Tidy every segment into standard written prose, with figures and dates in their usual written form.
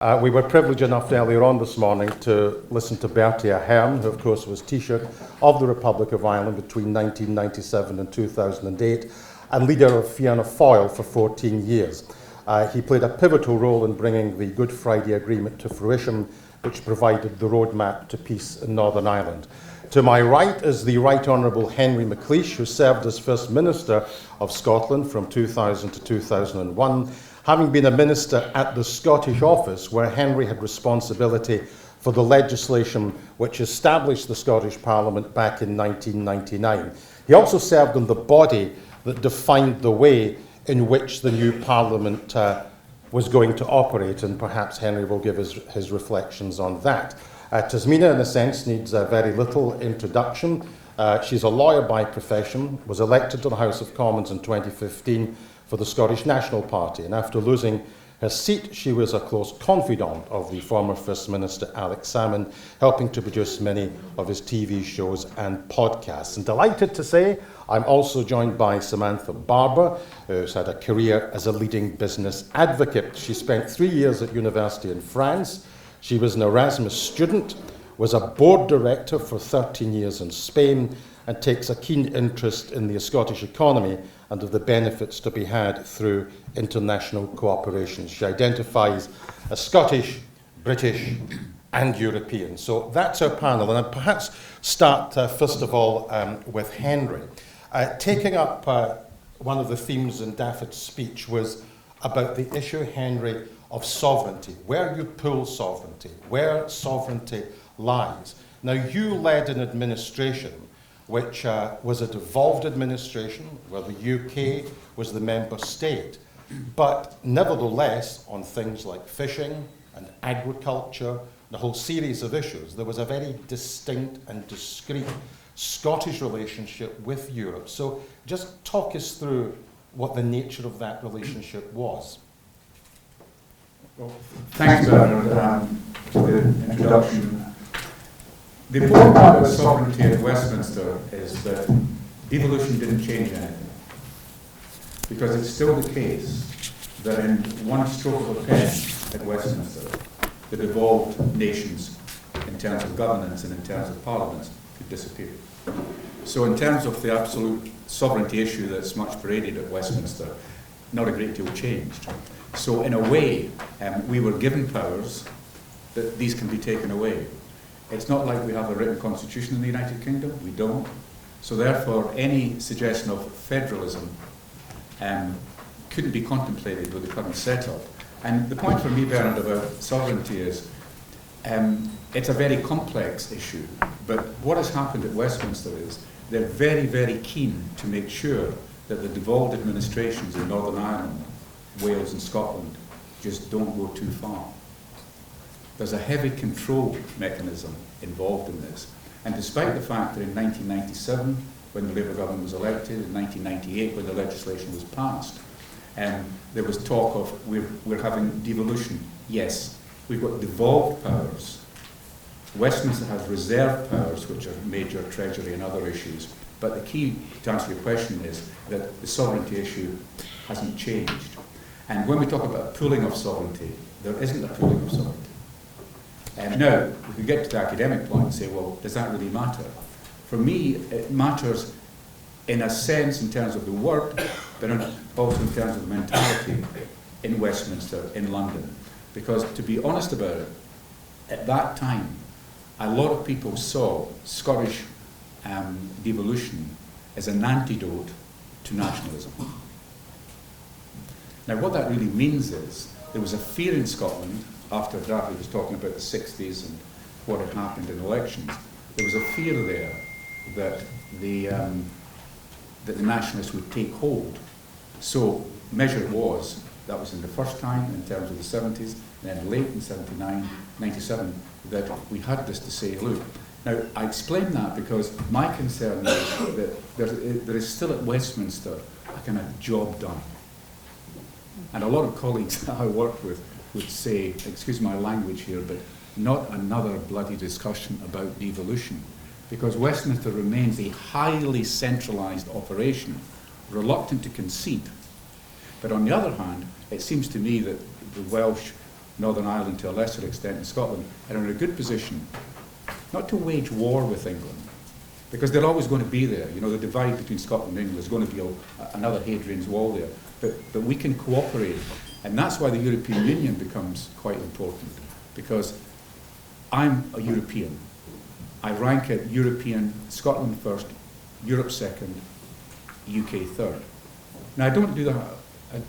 We were privileged enough earlier on this morning to listen to Bertie Ahern, who of course was Taoiseach of the Republic of Ireland between 1997 and 2008, and leader of Fianna Fáil for 14 years. He played a pivotal role in bringing the Good Friday Agreement to fruition, which provided the roadmap to peace in Northern Ireland. To my right is the Right Honourable Henry McLeish, who served as First Minister of Scotland from 2000 to 2001, having been a minister at the Scottish Office, where Henry had responsibility for the legislation which established the Scottish Parliament back in 1999. He also served on the body that defined the way in which the new Parliament was going to operate, and perhaps Henry will give his reflections on that. Tasmina, in a sense, needs very little introduction. She's a lawyer by profession, was elected to the House of Commons in 2015 for the Scottish National Party, and after losing her seat, she was a close confidant of the former First Minister Alex Salmond, helping to produce many of his TV shows and podcasts. And delighted to say, I'm also joined by Samantha Barber, who's had a career as a leading business advocate. She spent 3 years at university in France. She was an Erasmus student, was a board director for 13 years in Spain, and takes a keen interest in the Scottish economy and of the benefits to be had through international cooperation. She identifies as Scottish, British, and European. So that's our panel, and I'd perhaps start first of all with Henry. Taking up one of the themes in Daffod's speech was about the issue, Henry, of sovereignty, where you pull sovereignty, where sovereignty lies. Now, you led an administration which was a devolved administration, where the UK was the member state. But nevertheless, on things like fishing and agriculture, the whole series of issues, there was a very distinct and discrete Scottish relationship with Europe. So just talk us through what the nature of that relationship was. Well, thanks, Bernard, for the introduction. The important part of the sovereignty of Westminster is that devolution didn't change anything, because it's still the case that in one stroke of a pen at Westminster, the devolved nations, in terms of governance and in terms of parliaments, could disappear. So in terms of the absolute sovereignty issue that's much paraded at Westminster, not a great deal changed. So in a way, we were given powers that these can be taken away. It's not like we have a written constitution in the United Kingdom. We don't. So therefore, any suggestion of federalism couldn't be contemplated with the current setup. And the point for me, Bernard, about sovereignty is it's a very complex issue. But what has happened at Westminster is they're very, very keen to make sure that the devolved administrations in Northern Ireland, Wales and Scotland just don't go too far. There's a heavy control mechanism involved in this. And despite the fact that in 1997, when the Labour government was elected, in 1998, when the legislation was passed, there was talk of we're having devolution. Yes, we've got devolved powers. Westminster has reserved powers, which are major treasury and other issues. But the key, to answer your question, is that the sovereignty issue hasn't changed. And when we talk about pooling of sovereignty, there isn't a pooling of sovereignty. Now, we could get to the academic point and say, well, does that really matter? For me, it matters in a sense in terms of the word, but also in terms of the mentality in Westminster, in London. Because to be honest about it, at that time, a lot of people saw Scottish devolution as an antidote to nationalism. Now, what that really means is there was a fear in Scotland, after Bertie was talking about the 60s and what had happened in elections, there was a fear there that the nationalists would take hold. So measure was, that was in the first time in terms of the 70s, and then late in 79, 97, that we had this to say, look. Now, I explain that because my concern is that there is still at Westminster a kind of job done. And a lot of colleagues that I work with would say, excuse my language here, but not another bloody discussion about devolution, because Westminster remains a highly centralised operation, reluctant to concede. But on the other hand, it seems to me that the Welsh Northern Ireland to a lesser extent in Scotland, are in a good position not to wage war with England, because they're always going to be there. You know, the divide between Scotland and England is going to be another Hadrian's Wall there. But we can cooperate. And that's why the European Union becomes quite important, because I'm a European. I rank it European, Scotland first, Europe second, UK third. Now, I don't do that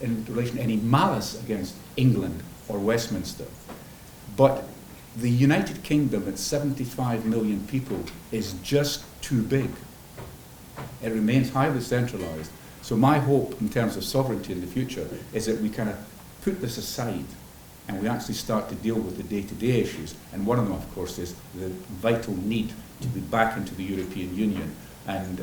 in relation to any malice against England or Westminster, but the United Kingdom at 75 million people is just too big. It remains highly centralised. So my hope in terms of sovereignty in the future is that we kind of put this aside and we actually start to deal with the day-to-day issues. And one of them, of course, is the vital need to be back into the European Union. And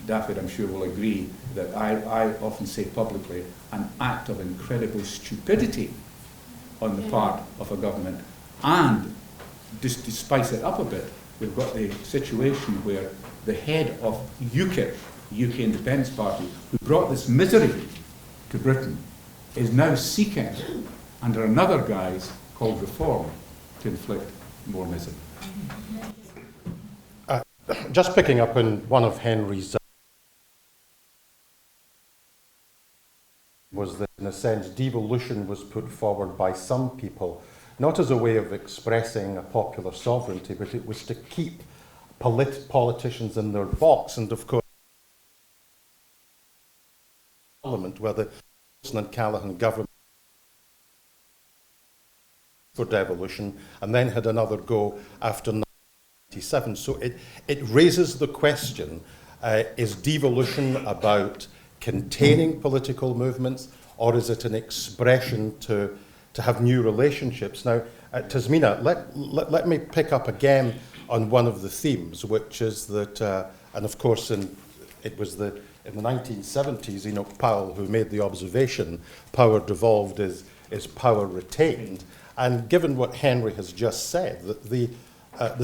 David, I'm sure, will agree that I often say publicly an act of incredible stupidity on the part of a government. And just to spice it up a bit, we've got the situation where the head of UKIP, UK Independence Party, who brought this misery to Britain, is now seeking, under another guise called reform, to inflict more misery. Just picking up on one of Henry's was that, in a sense, devolution was put forward by some people, not as a way of expressing a popular sovereignty, but it was to keep politicians in their box. And of course, Parliament, where the Wilson and Callaghan government for devolution, and then had another go after 1997. So it raises the question, is devolution about containing political movements, or is it an expression to have new relationships? Now, Tasmina, let me pick up again on one of the themes, which is that, and of course it was in the 1970s, Enoch Powell, who made the observation, power devolved is power retained. And given what Henry has just said, that the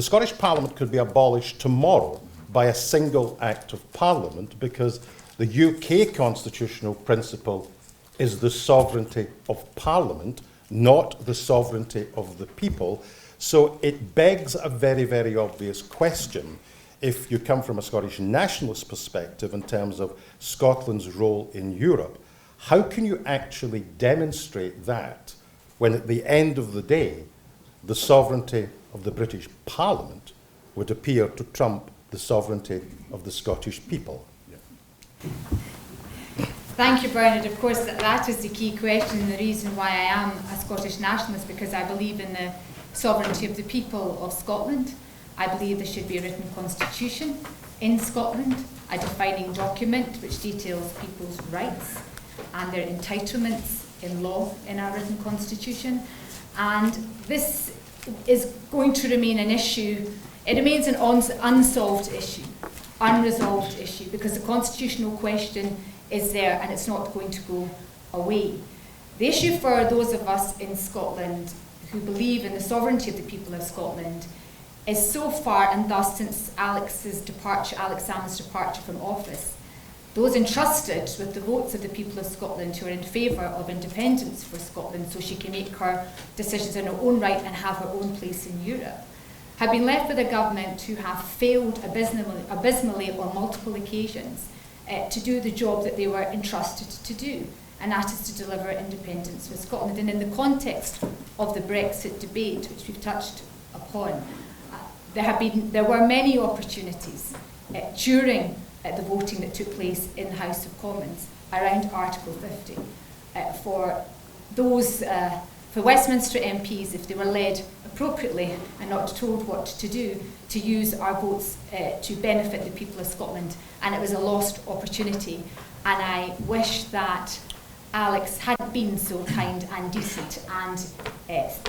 Scottish Parliament could be abolished tomorrow by a single act of Parliament, because the UK constitutional principle is the sovereignty of Parliament, not the sovereignty of the people. So it begs a very, very obvious question. If you come from a Scottish nationalist perspective in terms of Scotland's role in Europe, how can you actually demonstrate that when at the end of the day, the sovereignty of the British Parliament would appear to trump the sovereignty of the Scottish people? Thank you, Bernard. Of course, that is the key question, and the reason why I am a Scottish nationalist, because I believe in the sovereignty of the people of Scotland. I believe there should be a written constitution in Scotland, a defining document which details people's rights and their entitlements in law in our written constitution. And this is going to remain an issue. It remains an unsolved issue, unresolved issue, because the constitutional question is there and it's not going to go away. The issue for those of us in Scotland who believe in the sovereignty of the people of Scotland is so far, and thus since Alex Salmond's departure from office, those entrusted with the votes of the people of Scotland who are in favour of independence for Scotland so she can make her decisions in her own right and have her own place in Europe, have been left with a government who have failed abysmally on multiple occasions to do the job that they were entrusted to do, and that is to deliver independence for Scotland. And in the context of the Brexit debate, which we've touched upon, there were many opportunities during the voting that took place in the House of Commons around Article 50 for those for Westminster MPs, if they were led appropriately and not told what to do, to use our votes to benefit the people of Scotland. And it was a lost opportunity. And I wish that Alex had been so kind and decent and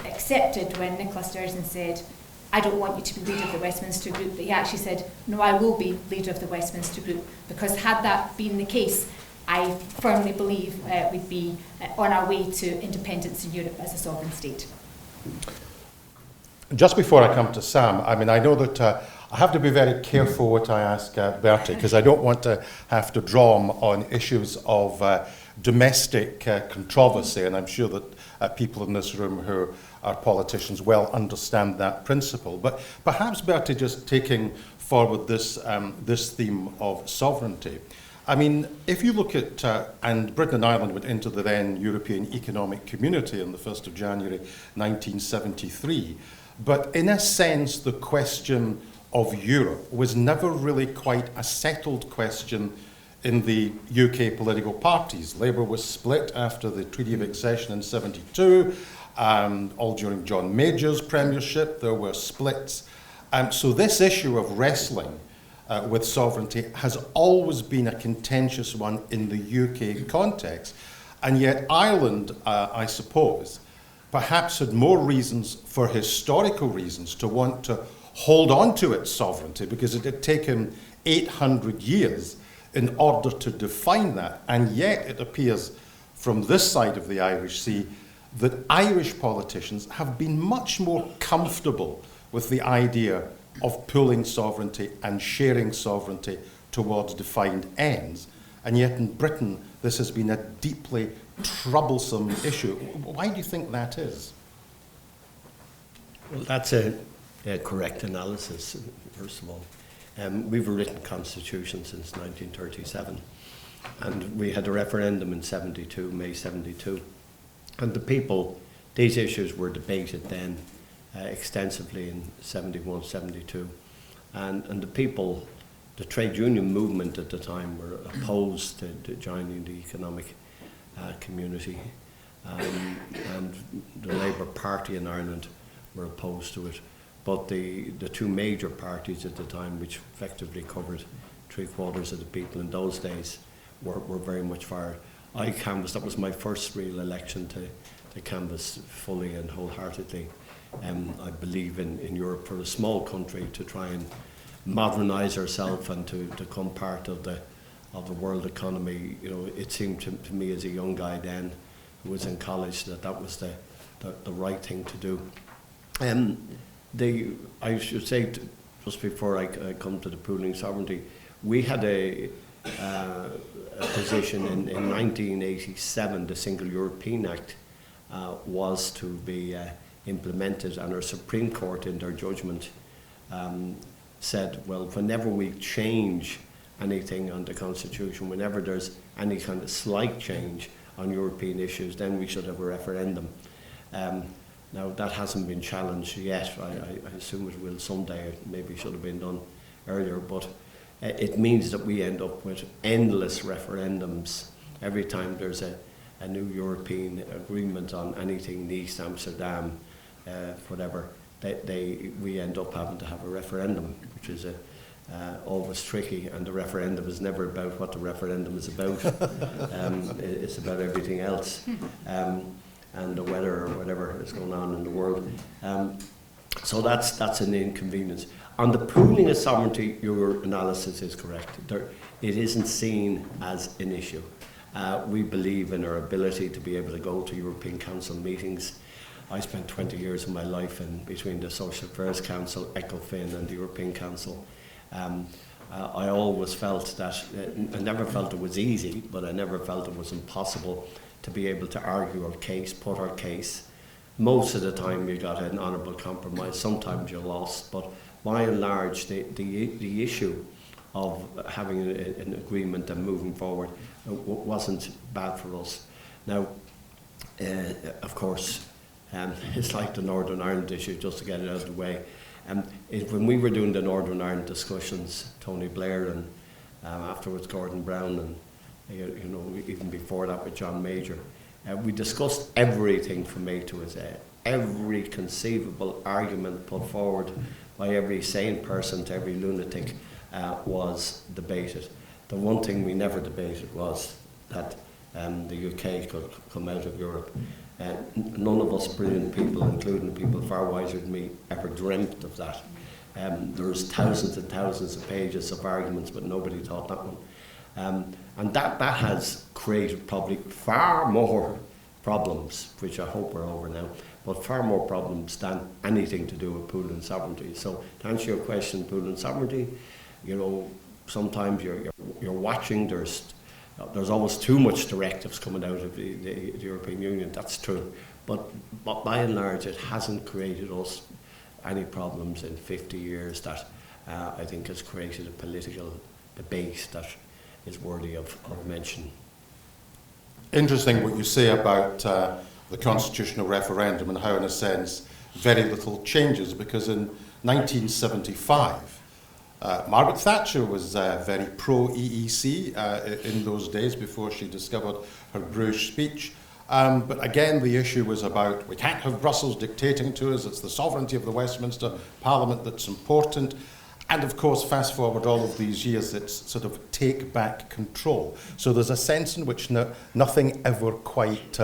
accepted when Nicola Sturgeon said, I don't want you to be leader of the Westminster Group, that he actually said, no, I will be leader of the Westminster Group. Because had that been the case, I firmly believe we'd be on our way to independence in Europe as a sovereign state. Just before I come to Sam, I mean, I know that I have to be very careful what I ask Bertie, because I don't want to have to draw him on issues of domestic controversy, and I'm sure that people in this room who are politicians well understand that principle. But perhaps, Bertie, just taking forward this theme of sovereignty. I mean, if you look at, and Britain and Ireland went into the then European Economic Community on the 1st of January 1973, but in a sense the question of Europe was never really quite a settled question in the UK political parties. Labour was split after the Treaty of Accession in 72, all during John Major's premiership there were splits. So this issue of wrestling with sovereignty has always been a contentious one in the UK context. And yet Ireland, I suppose, perhaps had more reasons, for historical reasons, to want to hold on to its sovereignty, because it had taken 800 years in order to define that. And yet it appears from this side of the Irish Sea that Irish politicians have been much more comfortable with the idea of pooling sovereignty and sharing sovereignty towards defined ends. And yet in Britain, this has been a deeply troublesome issue. Why do you think that is? Well, that's a correct analysis, first of all. We've a written constitution since 1937, and we had a referendum in 72, May 72. And the people, these issues were debated then extensively in 71, 72. And the people, the trade union movement at the time were opposed to joining the economic community. And the Labour Party in Ireland were opposed to it. But the two major parties at the time, which effectively covered 3/4 of the people in those days, were very much for it. I canvassed, that was my first real election to canvass fully and wholeheartedly. I believe in Europe, for a small country, to try and modernise ourselves and to become part of the world economy. You know, it seemed to me as a young guy then, who was in college, that was the right thing to do. I should say, just before I come to the pooling sovereignty, we had a position in 1987. The Single European Act was to be implemented, and our Supreme Court, in their judgment, said, well, whenever we change anything on the Constitution, whenever there's any kind of slight change on European issues, then we should have a referendum. Now, that hasn't been challenged yet. I assume it will someday. It maybe should have been done earlier, but it means that we end up with endless referendums every time there's a new European agreement on anything, Nice, Amsterdam, whatever. We end up having to have a referendum, which is always tricky, and the referendum is never about what the referendum is about. It's about everything else. And the weather or whatever is going on in the world. So that's an inconvenience. On the pooling of sovereignty, your analysis is correct. It isn't seen as an issue. We believe in our ability to be able to go to European Council meetings. I spent 20 years of my life between the Social Affairs Council, ECOFIN, and the European Council. I always felt that, I never felt it was easy, but I never felt it was impossible to be able to argue our case, put our case. Most of the time you got an honourable compromise, sometimes you lost, but by and large the issue of having an agreement and moving forward wasn't bad for us. Now, of course, it's like the Northern Ireland issue, just to get it out of the way. When we were doing the Northern Ireland discussions, Tony Blair and afterwards Gordon Brown, and you know, even before that with John Major, we discussed everything from A to Z. Every conceivable argument put forward by every sane person to every lunatic was debated. The one thing we never debated was that the UK could come out of Europe. None of us brilliant people, including people far wiser than me, ever dreamt of that. There's thousands and thousands of pages of arguments, but nobody thought that one. And that has created probably far more problems, which I hope are over now, but far more problems than anything to do with pooling sovereignty. So to answer your question, pooling sovereignty, you know, sometimes you're watching, there's there's always too much directives coming out of the European Union, that's true. But by and large, it hasn't created us any problems in 50 years that I think has created a political debate that is worthy of mention. Interesting what you say about the constitutional referendum and how, in a sense, very little changes, because in 1975, Margaret Thatcher was very pro-EEC in those days before she discovered her Bruges speech. But again, the issue was about, we can't have Brussels dictating to us, it's the sovereignty of the Westminster Parliament that's important. And of course, fast forward all of these years, it's sort of take back control. So there's a sense in which nothing ever quite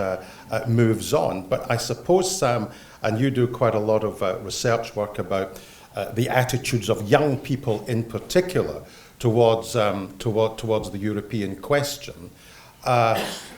moves on. But I suppose, Sam, and you do quite a lot of research work about the attitudes of young people in particular towards the European question.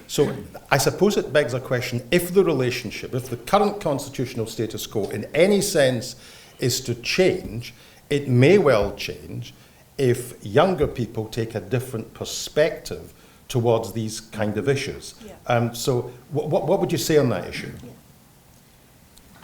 So I suppose it begs a question, if the relationship, if the current constitutional status quo in any sense is to change, it may well change if younger people take a different perspective towards these kind of issues. Yeah. So what would you say on that issue?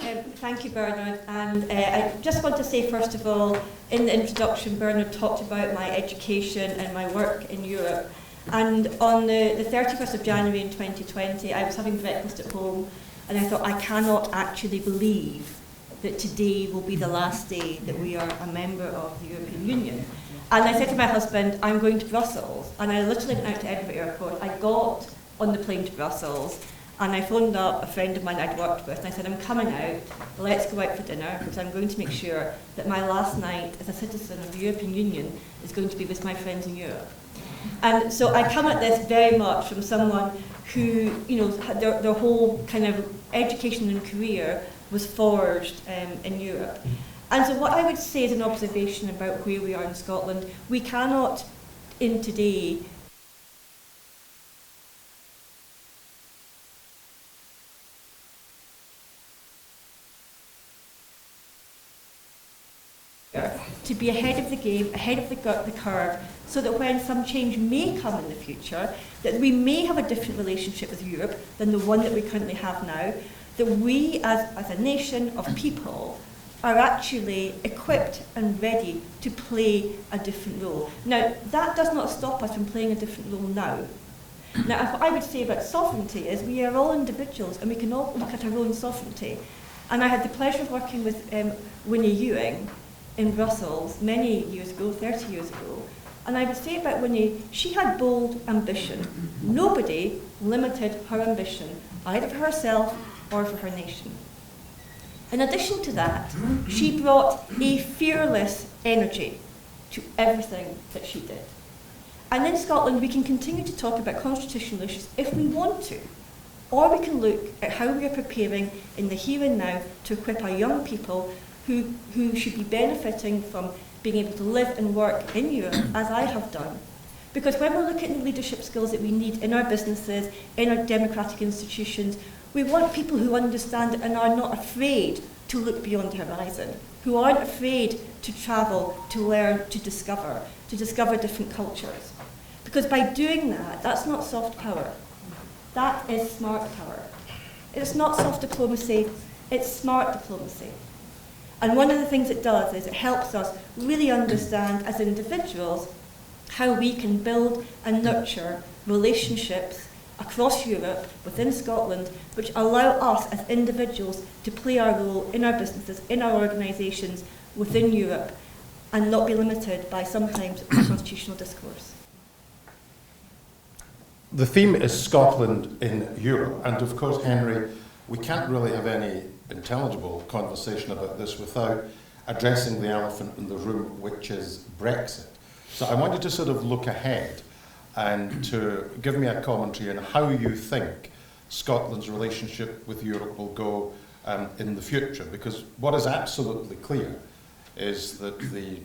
Yeah. Thank you, Bernard. And I just want to say, first of all, in the introduction, Bernard talked about my education and my work in Europe. And on the 31st of January in 2020, I was having breakfast at home, and I thought, I cannot actually believe that today will be the last day that we are a member of the European Union. And I said to my husband, I'm going to Brussels. And I literally went out to Edinburgh Airport. I got on the plane to Brussels, and I phoned up a friend of mine I'd worked with, and I said, I'm coming out, let's go out for dinner, because I'm going to make sure that my last night as a citizen of the European Union is going to be with my friends in Europe. And so I come at this very much from someone who, you know, their whole kind of education and career was forged in Europe. And so what I would say is an observation about where we are in Scotland. We cannot, in today, to be ahead of the game, ahead of the curve, so that when some change may come in the future, that we may have a different relationship with Europe than the one that we currently have now, that we as a nation of people are actually equipped and ready to play a different role. Now, that does not stop us from playing a different role now. Now, what I would say about sovereignty is we are all individuals and we can all look at our own sovereignty. And I had the pleasure of working with Winnie Ewing in Brussels many years ago, 30 years ago. And I would say about Winnie, she had bold ambition. Nobody limited her ambition, either for herself or for her nation. In addition to that, she brought a fearless energy to everything that she did. And in Scotland, we can continue to talk about constitutional issues if we want to, or we can look at how we are preparing in the here and now to equip our young people who should be benefiting from being able to live and work in Europe, as I have done. Because when we're looking at the leadership skills that we need in our businesses, in our democratic institutions, we want people who understand and are not afraid to look beyond the horizon, who aren't afraid to travel, to learn, to discover different cultures. Because by doing that, that's not soft power. That is smart power. It's not soft diplomacy, it's smart diplomacy. And one of the things it does is it helps us really understand as individuals how we can build and nurture relationships across Europe, within Scotland, which allow us as individuals to play our role in our businesses, in our organisations, within Europe, and not be limited by sometimes constitutional discourse. The theme is Scotland in Europe, and of course, Henry, we can't really have any intelligible conversation about this without addressing the elephant in the room, which is Brexit. So I want you to sort of look ahead and to give me a commentary on how you think Scotland's relationship with Europe will go in the future. Because what is absolutely clear is that the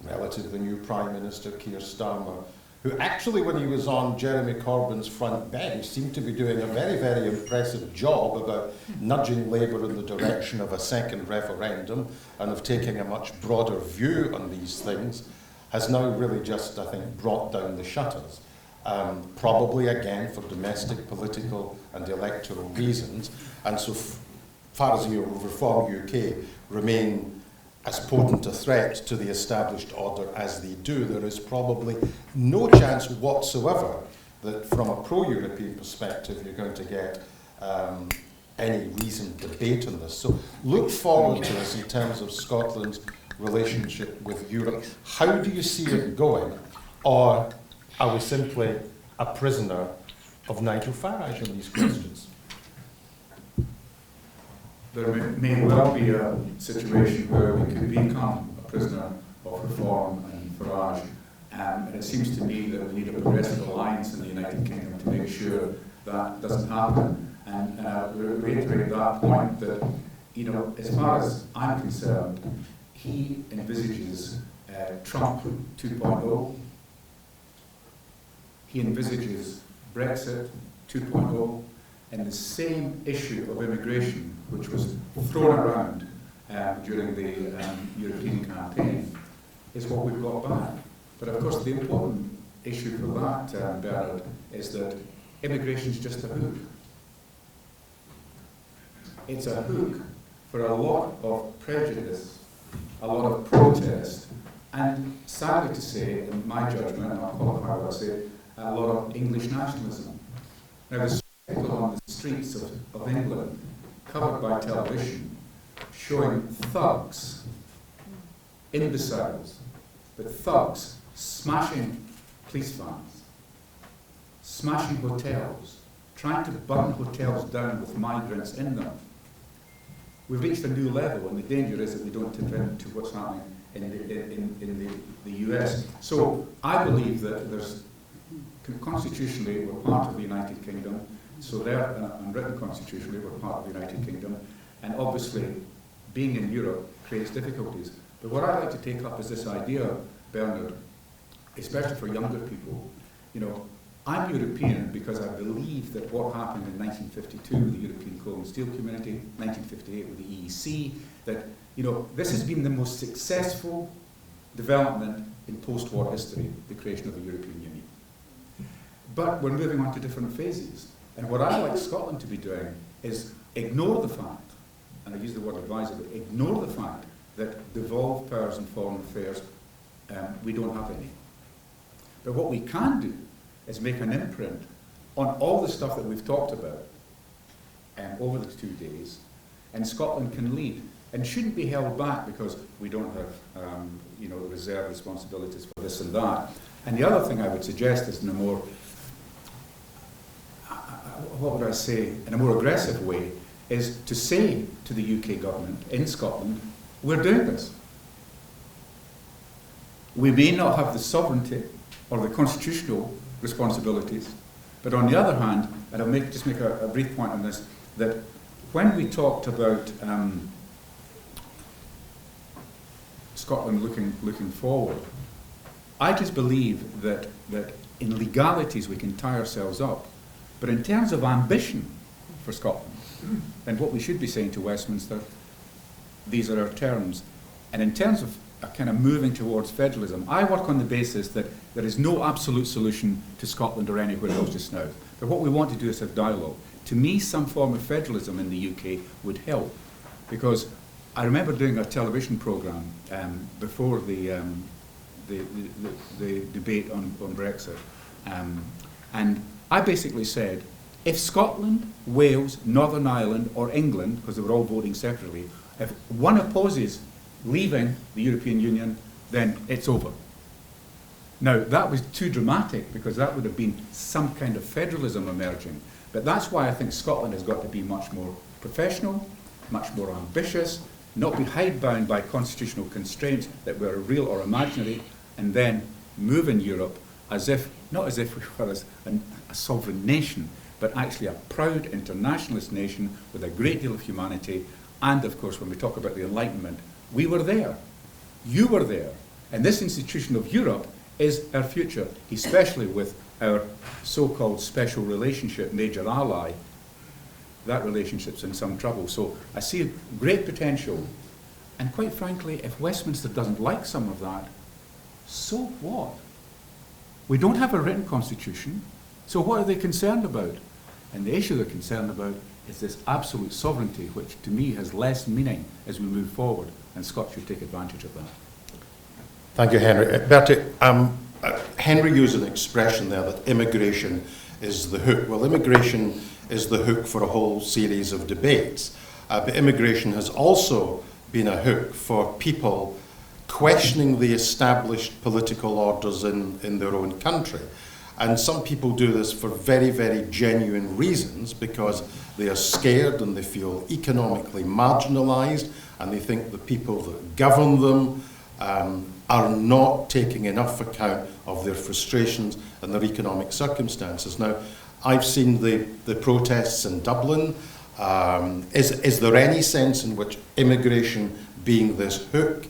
relatively new Prime Minister, Keir Starmer, who actually, when he was on Jeremy Corbyn's front bench, seemed to be doing a very, very impressive job about nudging Labour in the direction of a second referendum and of taking a much broader view on these things, has now really just, I think, brought down the shutters. probably again for domestic, political and electoral reasons, and so far as the Reform UK remain as potent a threat to the established order as they do, there is probably no chance whatsoever that from a pro-European perspective you're going to get any reasoned debate on this. So look forward to this in terms of Scotland's relationship with Europe. How do you see it going? Or are we simply a prisoner of Nigel Farage on these questions? There may well be a situation where we could become a prisoner of Reform and Farage, and it seems to me that we need a progressive alliance in the United Kingdom to make sure that doesn't happen. And reiterate that point that, you know, as far as I'm concerned, he envisages Trump 2.0. He envisages Brexit 2.0, and the same issue of immigration, which was thrown around during the European campaign, is what we've got back. But of course, the important issue for that, Bernard, is that immigration is just a hook. It's a hook for a lot of prejudice, a lot of protest, and sadly to say, in my judgment, and I'll qualify what I say, a lot of English nationalism. Now, there's people on the streets of England, covered by television, showing thugs, imbeciles, but thugs smashing police vans, smashing hotels, trying to burn hotels down with migrants in them. We've reached a new level, and the danger is that we don't tip into what's happening in the US. So I believe that there's, constitutionally, we're part of the United Kingdom, so there, unwritten constitutionally, we're part of the United Kingdom, and obviously, being in Europe creates difficulties. But what I'd like to take up is this idea, Bernard, especially for younger people. You know, I'm European because I believe that what happened in 1952 with the European Coal and Steel Community, 1958 with the EEC, that, you know, this has been the most successful development in post-war history, the creation of the European Union. But we're moving on to different phases. And what I'd like Scotland to be doing is ignore the fact, and I use the word advisor, but ignore the fact that devolved powers in foreign affairs, we don't have any. But what we can do is make an imprint on all the stuff that we've talked about over the 2 days, and Scotland can lead and shouldn't be held back because we don't have you know, reserve responsibilities for this and that. And the other thing I would suggest is in a more, what would I say, in a more aggressive way, is to say to the UK government in Scotland, we're doing this. We may not have the sovereignty or the constitutional responsibilities, but on the other hand, and I'll just make a brief point on this, that when we talked about Scotland looking forward, I just believe that in legalities we can tie ourselves up, but in terms of ambition for Scotland, and what we should be saying to Westminster, these are our terms. And in terms of a kind of moving towards federalism, I work on the basis that there is no absolute solution to Scotland or anywhere else just now. But what we want to do is have dialogue. To me, some form of federalism in the UK would help, because I remember doing a television programme before the debate on Brexit, and I basically said, if Scotland, Wales, Northern Ireland or England, because they were all voting separately, if one opposes leaving the European Union, then it's over. Now, that was too dramatic because that would have been some kind of federalism emerging. But that's why I think Scotland has got to be much more professional, much more ambitious, not be hidebound by constitutional constraints that were real or imaginary, and then move in Europe as if, not as if we were a sovereign nation, but actually a proud internationalist nation with a great deal of humanity. And of course, when we talk about the Enlightenment, we were there. You were there. And this institution of Europe is our future, especially with our so-called special relationship major ally. That relationship's in some trouble. So I see great potential. And quite frankly, if Westminster doesn't like some of that, so what? We don't have a written constitution, so what are they concerned about? And the issue they're concerned about is this absolute sovereignty, which to me has less meaning as we move forward, and Scots should take advantage of that. Thank you, Henry. Bertie, Henry used an expression there that immigration is the hook. Well, immigration is the hook for a whole series of debates, but immigration has also been a hook for people questioning the established political orders in their own country. And some people do this for very, very genuine reasons, because they are scared and they feel economically marginalised, and they think the people that govern them are not taking enough account of their frustrations and their economic circumstances. Now, I've seen the protests in Dublin. Is there any sense in which immigration being this hook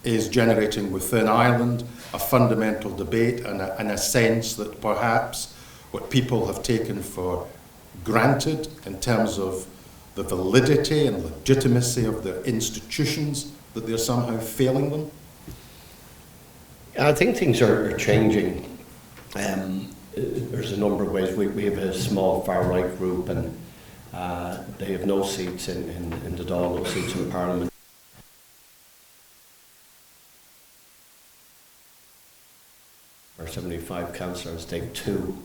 is generating within Ireland a fundamental debate and a sense that perhaps what people have taken for granted in terms of the validity and legitimacy of their institutions, that they're somehow failing them? I think things are changing. There's a number of ways. We have a small far-right group, and they have no seats in the Dáil, no seats in Parliament. Or 75 councillors, they've 2.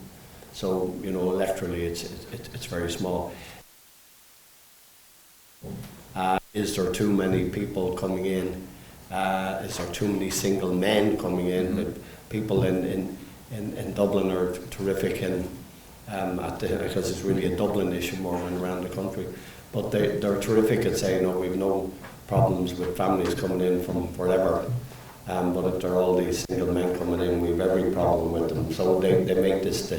So, you know, electorally it's very small. Is there too many people coming in? Is there too many single men coming in? People in Dublin are terrific, because it's really a Dublin issue more than around the country. But they're terrific at saying, no, we've no problems with families coming in from wherever. But if there are all these single men coming in, we have every problem with them. So they make this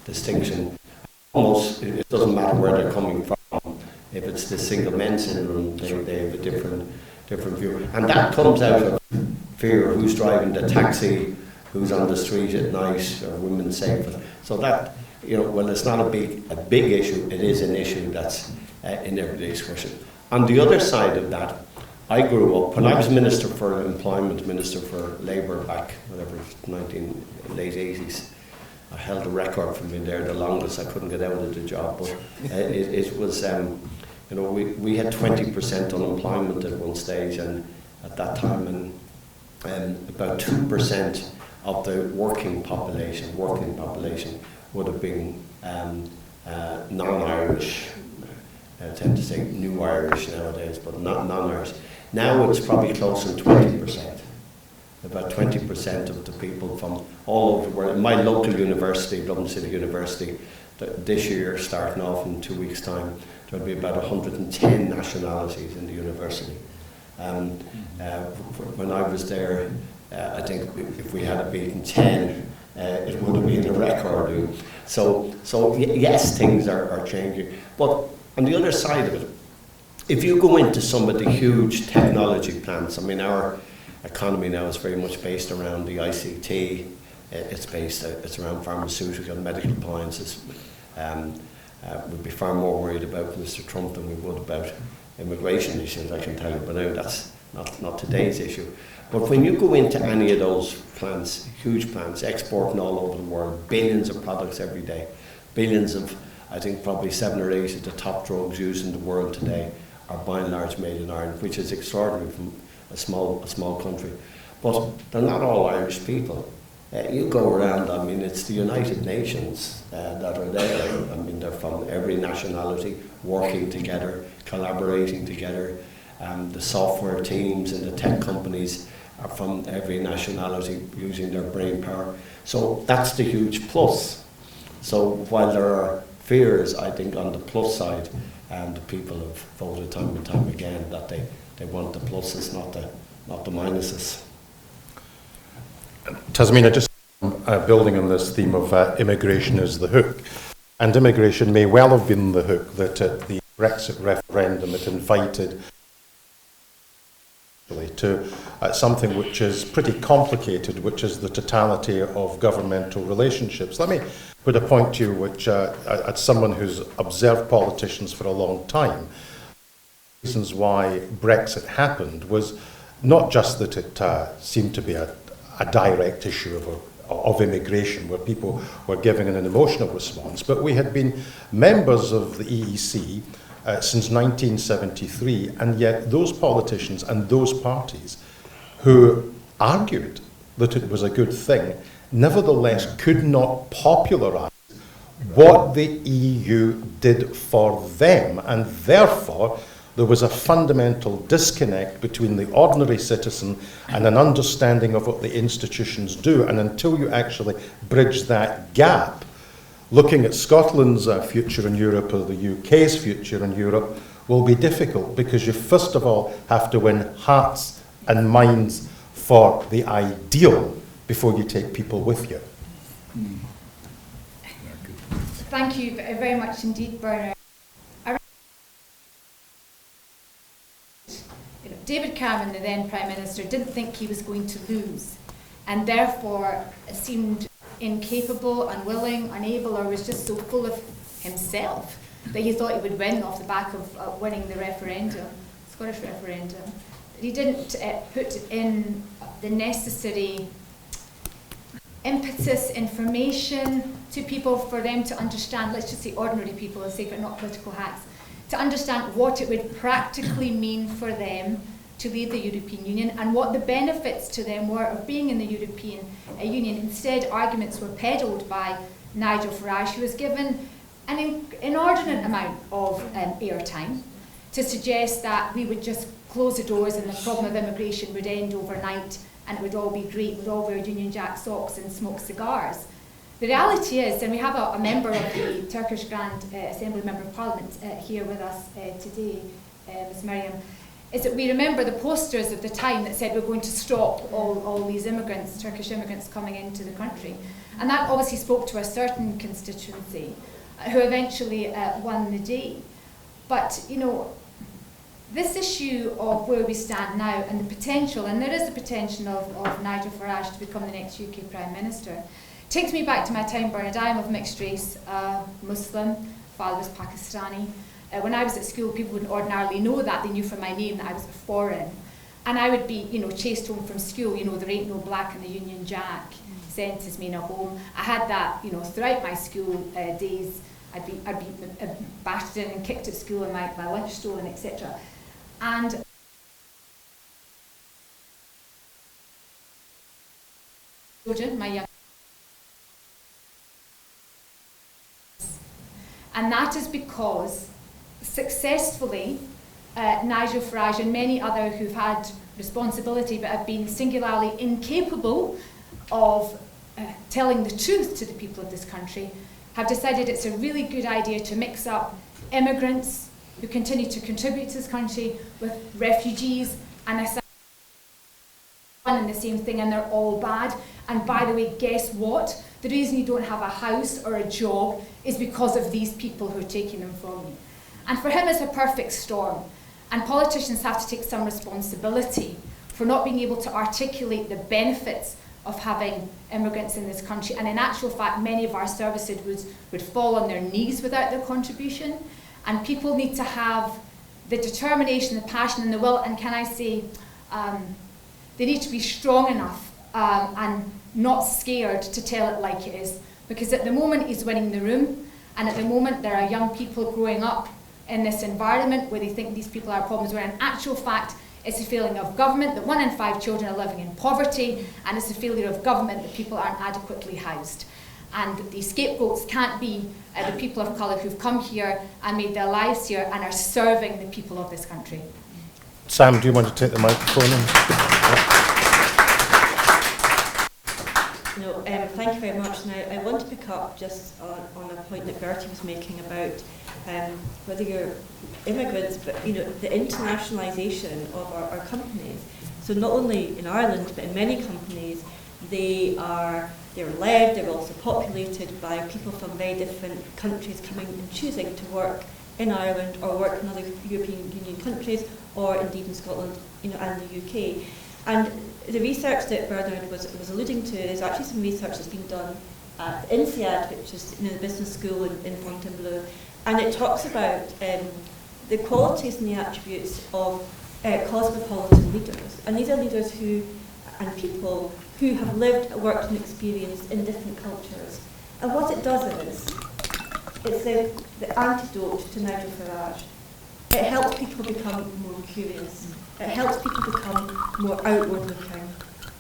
distinction. Almost, it doesn't matter where they're coming from. If it's the single men syndrome, they have a different view. And that comes out of fear: who's driving the taxi, who's on the street at night, are women safe? So that, you know, well, it's not a big issue. It is an issue that's in everyday discussion. On the other side of that, I grew up, when I was Minister for Employment, Minister for Labour back, late 80s, I held the record for being there the longest. I couldn't get out of the job, but it was, you know, we had 20% unemployment at one stage, and at that time, and about 2% of the working population would have been non-Irish. I tend to say New Irish nowadays, but not non-Irish. Now it's probably closer to 20%. About 20% of the people from all over the world. In my local university, Dublin City University, this year, starting off in 2 weeks' time, there'll be about 110 nationalities in the university. When I was there, I think if we had beaten 10, it would have been a record. So yes, things are changing. But on the other side of it, if you go into some of the huge technology plants, I mean, our economy now is very much based around the ICT. It's around pharmaceutical and medical appliances. We'd be far more worried about Mr. Trump than we would about immigration issues, I can tell you, but now that's not today's issue. But when you go into any of those plants, huge plants, exporting all over the world, billions of products every day, billions of, I think probably 7 or 8 of the top drugs used in the world today are by and large made in Ireland, which is extraordinary from a small country. But they're not all Irish people. You go around, I mean, it's the United Nations that are there. I mean, they're from every nationality, working together, collaborating together. The software teams and the tech companies are from every nationality, using their brain power. So that's the huge plus. So while there are fears, I think, on the plus side, and the people have voted time and time again that they want the pluses, not the minuses. Tasmina, just building on this theme of immigration as the hook, and immigration may well have been the hook that at the Brexit referendum it invited to something which is pretty complicated, which is the totality of governmental relationships. Let me put a point to you, which, as someone who's observed politicians for a long time, reasons why Brexit happened was not just that it seemed to be a direct issue of immigration, where people were giving an emotional response. But we had been members of the EEC since 1973, and yet those politicians and those parties who argued that it was a good thing, nevertheless could not popularise what the EU did for them, and therefore there was a fundamental disconnect between the ordinary citizen and an understanding of what the institutions do. And until you actually bridge that gap, looking at Scotland's future in Europe or the UK's future in Europe will be difficult, because you first of all have to win hearts and minds for the ideal before you take people with you. Thank you very much indeed, Bernard. David Cameron, the then Prime Minister, didn't think he was going to lose, and therefore seemed incapable, unwilling, unable, or was just so full of himself that he thought he would win off the back of winning the referendum, Scottish referendum. He didn't put in the necessary impetus, information to people for them to understand, let's just say ordinary people, let's say, but not political hacks, to understand what it would practically mean for them to leave the European Union and what the benefits to them were of being in the European Union. Instead, arguments were peddled by Nigel Farage, who was given an inordinate amount of airtime to suggest that we would just close the doors and the problem of immigration would end overnight and it would all be great, we'd all wear Union Jack socks and smoke cigars. The reality is, and we have a member of the Turkish Grand Assembly Member of Parliament here with us today, Ms. Miriam, is that we remember the posters of the time that said we're going to stop all these immigrants, Turkish immigrants coming into the country. And that obviously spoke to a certain constituency who eventually won the day. But, you know, this issue of where we stand now and the potential, and there is the potential of Nigel Farage to become the next UK Prime Minister, takes me back to my time, Bernard. I am of mixed race, Muslim, father was Pakistani. When I was at school, people wouldn't ordinarily know that. They knew from my name that I was foreign. And I would be, you know, chased home from school, you know, there ain't no black in the Union Jack, sent as me no home. I had that, you know, throughout my school days. I'd be bashed in and kicked at school and my lunch stolen, etc. And children, my young, and that is because successfully Nigel Farage and many others who've had responsibility but have been singularly incapable of telling the truth to the people of this country have decided it's a really good idea to mix up immigrants who continue to contribute to this country with refugees and one and the same thing, and they're all bad. And by the way, guess what? The reason you don't have a house or a job is because of these people who are taking them from you. And for him it's a perfect storm. And politicians have to take some responsibility for not being able to articulate the benefits of having immigrants in this country. And in actual fact, many of our services would fall on their knees without their contribution. And people need to have the determination, the passion and the will, and can I say, they need to be strong enough and not scared to tell it like it is. Because at the moment he's winning the room, and at the moment there are young people growing up in this environment where they think these people are problems, where in actual fact it's a failing of government, that 1 in 5 children are living in poverty, and it's a failure of government that people aren't adequately housed. And the scapegoats can't be the people of colour who've come here and made their lives here and are serving the people of this country. Sam, do you want to take the microphone? No, thank you very much. Now, I want to pick up just on a point that Bertie was making about whether you're immigrants, but you know, the internationalisation of our companies. So not only in Ireland, but in many companies, they're led, they're also populated by people from very different countries coming and choosing to work in Ireland or work in other European Union countries, or indeed in Scotland, you know, and the UK. And the research that Bernard was alluding to, there's actually some research that's been done at INSEAD, which is, you know, the business school in Fontainebleau, and it talks about the qualities and the attributes of cosmopolitan leaders. And these are leaders who and people who have lived, worked and experienced in different cultures. And what it does is, it's the antidote to Nigel Farage. It helps people become more curious. It helps people become more outward looking.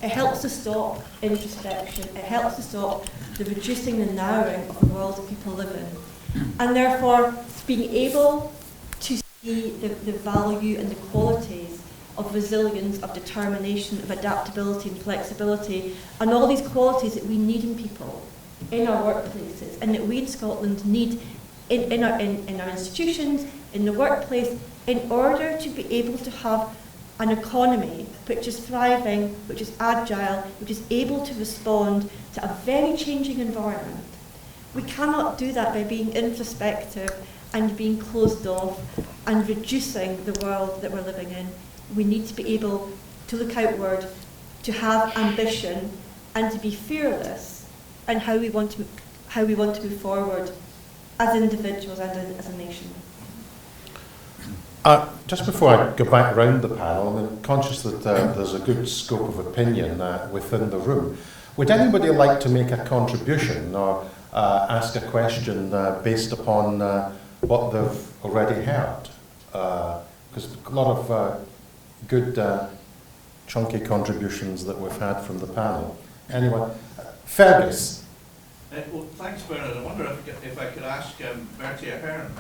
It helps to stop introspection. It helps to stop the reducing and narrowing of the world that people live in. And therefore, being able to see the value and the qualities of resilience, of determination, of adaptability and flexibility, and all these qualities that we need in people, in our workplaces, and that we in Scotland need in our institutions, in the workplace, in order to be able to have an economy which is thriving, which is agile, which is able to respond to a very changing environment. We cannot do that by being introspective and being closed off and reducing the world that we're living in. We need to be able to look outward, to have ambition, and to be fearless in how we want to move forward as individuals and as a nation. Just before I go back round the panel, I'm conscious that there's a good scope of opinion within the room. Would anybody like to make a contribution or ask a question based upon what they've already heard? Because a lot of good chunky contributions that we've had from the panel. Anyone? Fergus. Well, thanks, Bernard. I wonder if I could ask Bertie Ahern.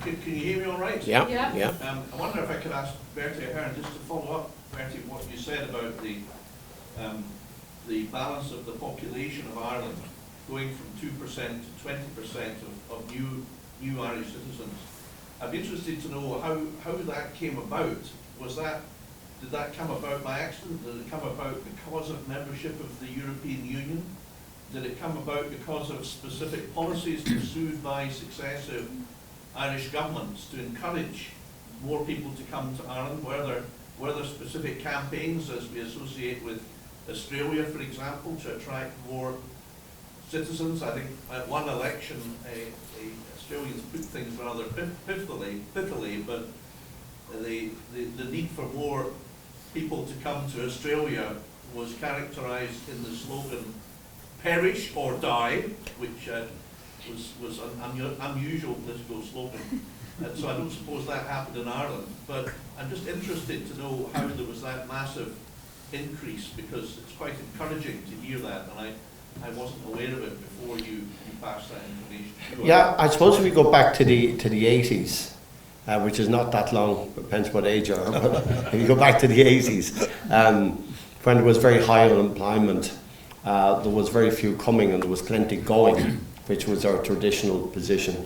Can you hear me all right? Yeah. I wonder if I could ask Bertie Ahern, just to follow up, Bertie, what you said about the balance of the population of Ireland going from 2% to 20% of new Irish citizens. I'd be interested to know how that came about. Did that come about by accident? Did it come about because of membership of the European Union? Did it come about because of specific policies pursued by successive Irish governments to encourage more people to come to Ireland? Were there specific campaigns, as we associate with Australia, for example, to attract more citizens? I think at one election, Australians put things rather pithily, but the need for more people to come to Australia was characterised in the slogan "Perish or Die," which was an unusual political slogan. So I don't suppose that happened in Ireland, but I'm just interested to know how there was that massive increase, because it's quite encouraging to hear that, and I wasn't aware of it before you passed that information. Yeah, I suppose if we go back to the 80s, which is not that long, depends what age you are, but if you go back to the 80s, when there was very high unemployment, there was very few coming and there was plenty going, which was our traditional position,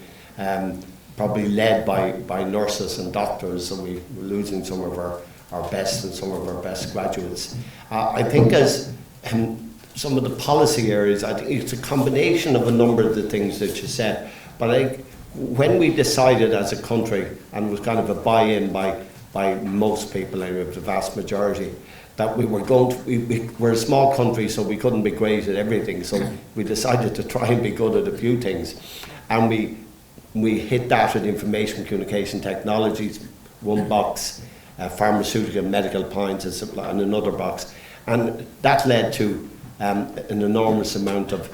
probably led by nurses and doctors, and we were losing some of our best and some of our best graduates. I think as some of the policy areas, I think it's a combination of a number of the things that you said, but I think when we decided as a country, and it was kind of a buy-in by most people, anyway, the vast majority, that we were going to, we're a small country, so we couldn't be great at everything, so we decided to try and be good at a few things. And we hit that with information communication technologies, one box, pharmaceutical and medical appliances, and another box. And that led to an enormous amount of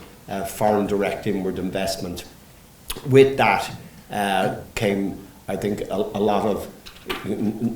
foreign direct inward investment. With that came, I think, a lot of,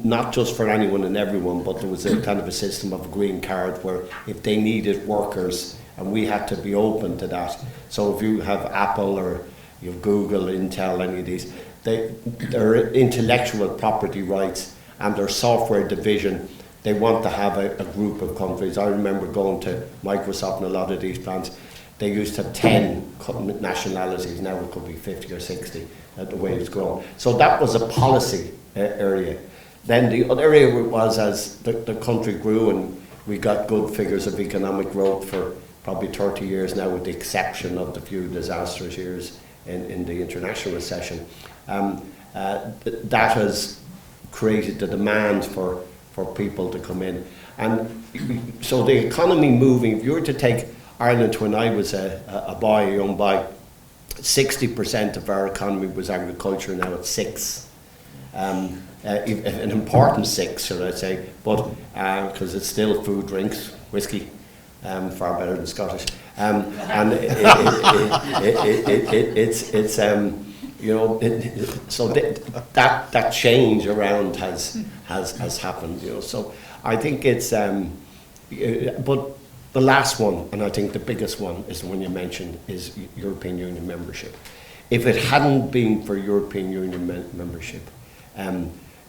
not just for anyone and everyone, but there was a kind of a system of a green card where if they needed workers, and we had to be open to that. So if you have Apple or you have Google, Intel, any of these, their intellectual property rights and their software division, they want to have a group of countries. I remember going to Microsoft and a lot of these plants. They used to have 10 nationalities, now it could be 50 or 60, the way it's grown. So that was a policy area. Then the other area was as the country grew and we got good figures of economic growth for probably 30 years now, with the exception of the few disastrous years in the international recession. That has created the demand for people to come in. And so the economy moving, if you were to take Ireland when I was a young boy, 60% of our economy was agriculture, now it's 6%. an important 6, should I say, but because it's still food, drinks, whiskey, far better than Scottish, and it's you know, so that change around has happened, you know. So I think it's but the last one, and I think the biggest one, is the one you mentioned, is European Union membership. If it hadn't been for European Union membership,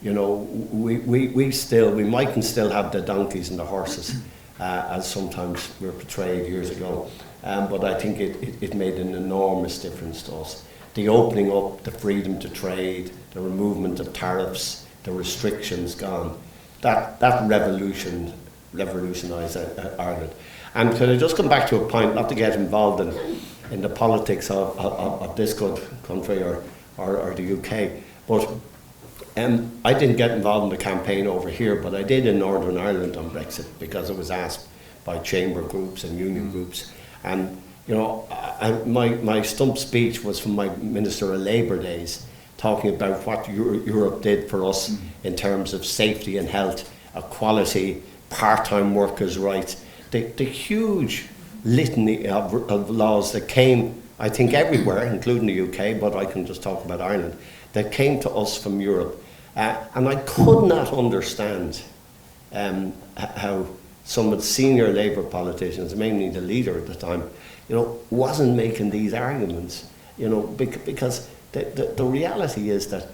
you know, we mightn't still have the donkeys and the horses, as sometimes we were portrayed years ago. But I think it made an enormous difference to us. The opening up, the freedom to trade, the removal of tariffs, the restrictions gone, that revolutionised Ireland. And can I just come back to a point, not to get involved in the politics of this good country or the UK, but I didn't get involved in the campaign over here, but I did in Northern Ireland on Brexit, because I was asked by chamber groups and union groups. And you know, my stump speech was from my Minister of Labour days, talking about what Europe did for us in terms of safety and health, equality, part-time workers' rights, the huge litany of laws that came, I think, everywhere, including the UK, but I can just talk about Ireland, that came to us from Europe. And I could not understand how some of the senior Labour politicians, mainly the leader at the time, you know, wasn't making these arguments, you know, because the reality is that,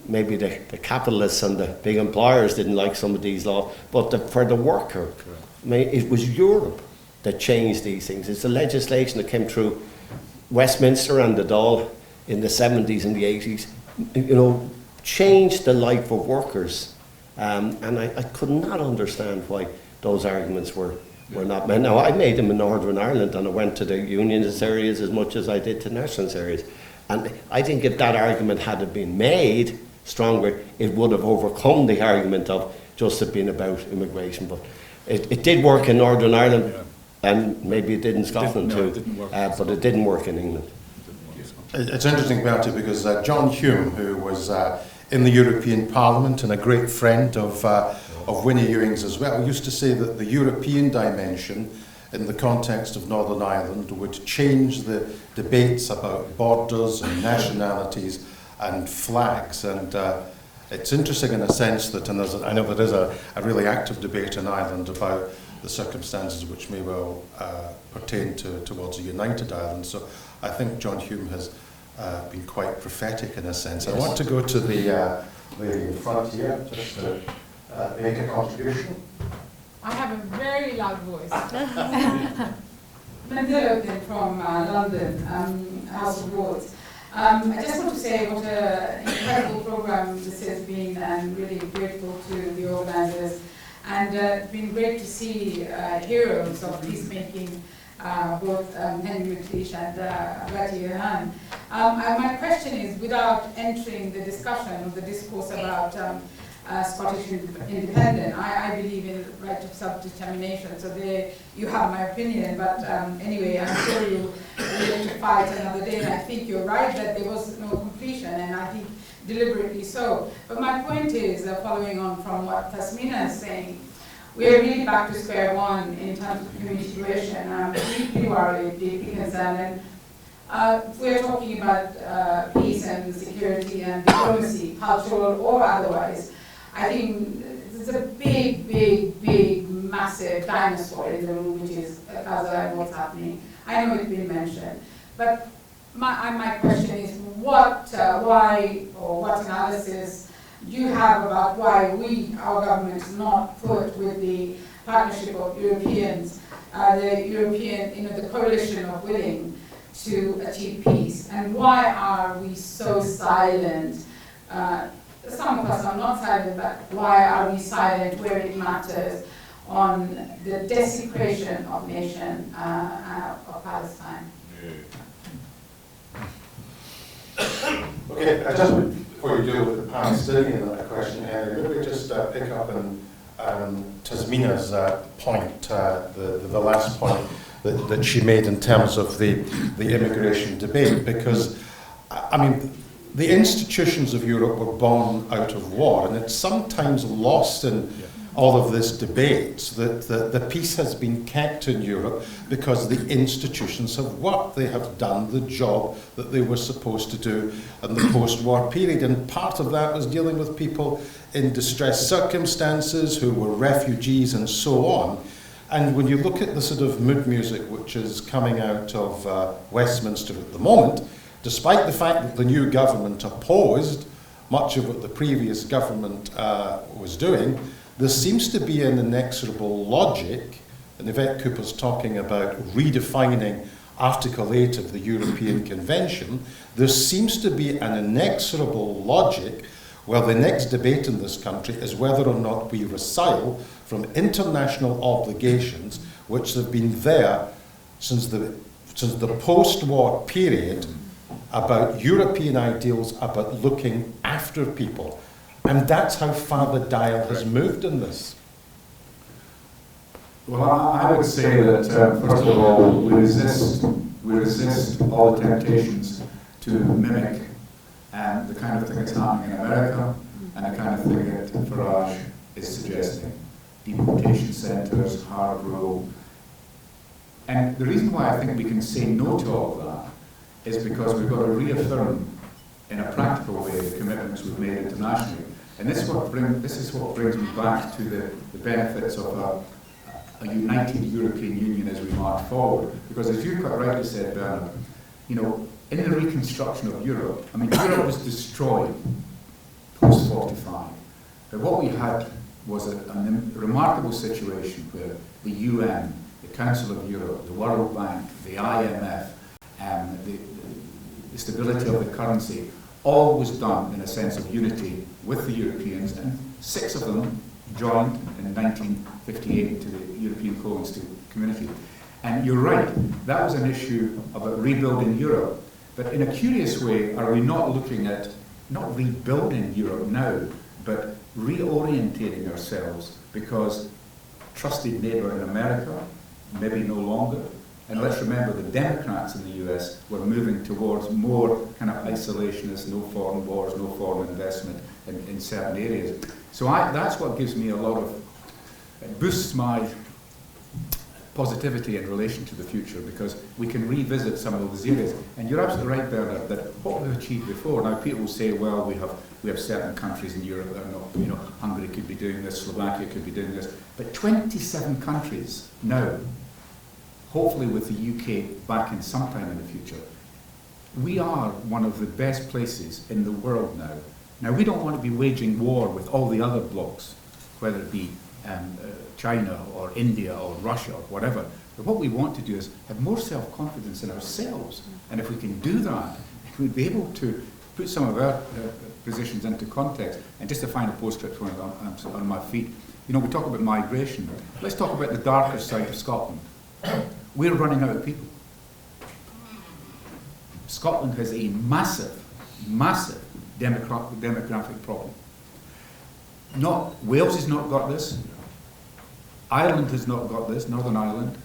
maybe the capitalists and the big employers didn't like some of these laws, but for the worker, I mean, it was Europe that changed these things. It's the legislation that came through Westminster and the Dáil in the 70s and the 80s, you know, changed the life of workers. And I could not understand why those arguments were not made. Now, I made them in Northern Ireland, and I went to the unionist areas as much as I did to nationalist areas. And I think if that argument had been made stronger, it would have overcome the argument of just it being about immigration. But it did work in Northern Ireland, and maybe it did in Scotland too, but it didn't work in England. It's interesting, Bertie, because John Hume, who was in the European Parliament and a great friend of Winnie Ewing's as well, used to say that the European dimension in the context of Northern Ireland would change the debates about borders and nationalities and flags. And it's interesting in a sense that, and I know there is a really active debate in Ireland about the circumstances which may well pertain towards a united Ireland. So I think John Hume has been quite prophetic in a sense. Yes. I want to go to the lady in front here just to make a contribution. I have a very loud voice. Samantha from London, House of Lords. I just want to say what an incredible program this has been, and really grateful to the organisers. And it's been great to see heroes of peacemaking, both Henry McLeish and Bertie Ahern. My question is, without entering the discussion or the discourse about Scottish independence, I believe in the right of self-determination, so there you have my opinion, but anyway, I'm sure you will to fight another day, and I think you're right that there was no completion, and I think deliberately so. But my point is, following on from what Tasmina is saying, we're really back to square one in terms of community cohesion. I'm deeply worried, deeply concerned, and we're talking about peace and security and diplomacy, cultural or otherwise. I think there's a big, massive dinosaur in the room, which is Gaza and what's happening. I know it's been mentioned, but my question is, what analysis do you have about why our government is not put with the partnership of Europeans, the coalition of willing to achieve peace, and why are we so silent? Some of us are not silent, but why are we silent where it matters on the desecration of nation of Palestine? Okay, just before you deal with the Palestinian question, Henry, maybe just pick up on Tasmina's point, the last point that she made in terms of the immigration debate, because, I mean, the institutions of Europe were born out of war, and it's sometimes lost in all of this debate that the peace has been kept in Europe because the institutions have worked. They have done the job that they were supposed to do in the post-war period, and part of that was dealing with people in distressed circumstances who were refugees and so on. And when you look at the sort of mood music which is coming out of Westminster at the moment, despite the fact that the new government opposed much of what the previous government was doing, there seems to be an inexorable logic, and Yvette Cooper's talking about redefining Article 8 of the European Convention. There seems to be an inexorable logic where the next debate in this country is whether or not we resile from international obligations which have been there since the post-war period about European ideals, about looking after people. And that's how far the dial has moved in this. Well, I would say that, first of all, we resist all the temptations to mimic the kind of thing that's happening in America and the kind of thing that Farage is suggesting. Deportation centres, hard rule. And the reason why I think we can say no to all of that is because we've got to reaffirm in a practical way the commitments we've made internationally. And this is what brings me back to the benefits of a united European Union as we march forward. Because as you quite rightly said, Bernard, you know, in the reconstruction of Europe, I mean, Europe was destroyed post-45. But what we had was a remarkable situation where the UN, the Council of Europe, the World Bank, the IMF, the stability of the currency, all was done in a sense of unity with the Europeans, and 6 of them joined in 1958 to the European Co-Institute Community. And you're right, that was an issue about rebuilding Europe. But in a curious way, are we not looking at, not rebuilding Europe now, but reorientating ourselves, because trusted neighbour in America, maybe no longer. And let's remember the Democrats in the US were moving towards more kind of isolationist, no foreign wars, no foreign investment in certain areas. So that's what gives me a lot of, boosts my positivity in relation to the future, because we can revisit some of those areas. And you're absolutely right, Bernard, that what we've achieved before, now people will say, well, we have certain countries in Europe that are not, you know, Hungary could be doing this, Slovakia could be doing this, but 27 countries now, hopefully with the UK back in sometime in the future, we are one of the best places in the world now. Now, we don't want to be waging war with all the other blocs, whether it be China or India or Russia or whatever. But what we want to do is have more self-confidence in ourselves. And if we can do that, we'll be able to put some of our positions into context. And just to find a postscript when I'm on my feet, you know, we talk about migration. Let's talk about the darker side of Scotland. We're running out of people. Scotland has a massive, massive demographic problem. Wales has not got this, Ireland has not got this, Northern Ireland,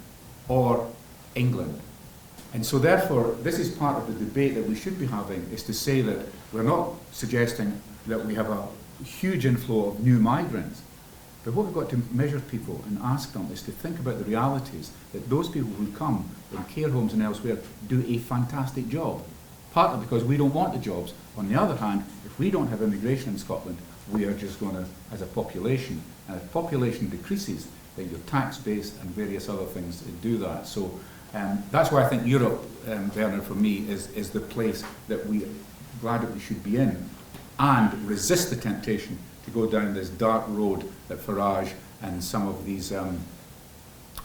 or England. And so therefore, this is part of the debate that we should be having, is to say that we're not suggesting that we have a huge inflow of new migrants, but what we've got to measure people and ask them is to think about the realities that those people who come in care homes and elsewhere do a fantastic job, partly because we don't want the jobs. On the other hand, if we don't have immigration in Scotland, we are just going to, as a population, and if population decreases, then your tax base and various other things do that. So that's why I think Europe, Bernard, for me, is the place that we're glad that we should be in, and resist the temptation to go down this dark road that Farage and some of these, I